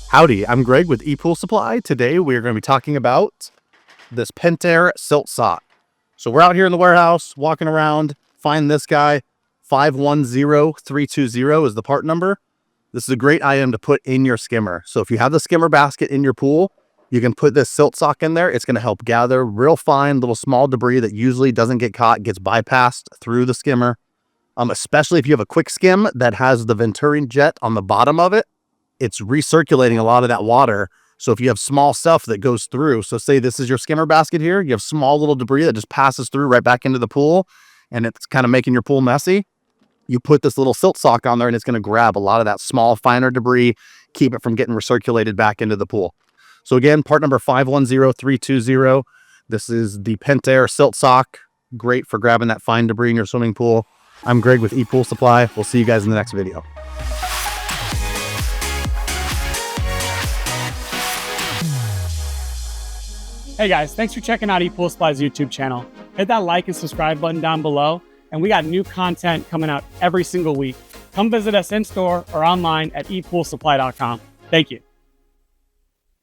Howdy, I'm Greg with ePoolSupply. Today we're going to be talking about this Pentair Silt sock. So we're out here in the warehouse, walking around, find this guy, 510320 is the part number. This is a great item to put in your skimmer. So if you have the skimmer basket in your pool, you can put this silt sock in there. It's going to help gather real fine, little small debris that usually doesn't get caught, gets bypassed through the skimmer. Especially if you have a QuikSkim that has the venturi jet on the bottom of it. It's recirculating a lot of that water. So if you have small stuff that goes through, so say this is your skimmer basket here, you have small little debris that just passes through right back into the pool and it's kind of making your pool messy. You put this little silt sock on there and it's going to grab a lot of that small, finer debris, keep it from getting recirculated back into the pool. So again, part number 510320. This is the Pentair Silt sock. Great for grabbing that fine debris in your swimming pool. I'm Greg with ePoolSupply. We'll see you guys in the next video. Hey guys, thanks for checking out ePoolSupply's YouTube channel. Hit that like and subscribe button down below, and we got new content coming out every single week. Come visit us in store or online at ePoolSupply.com. Thank you.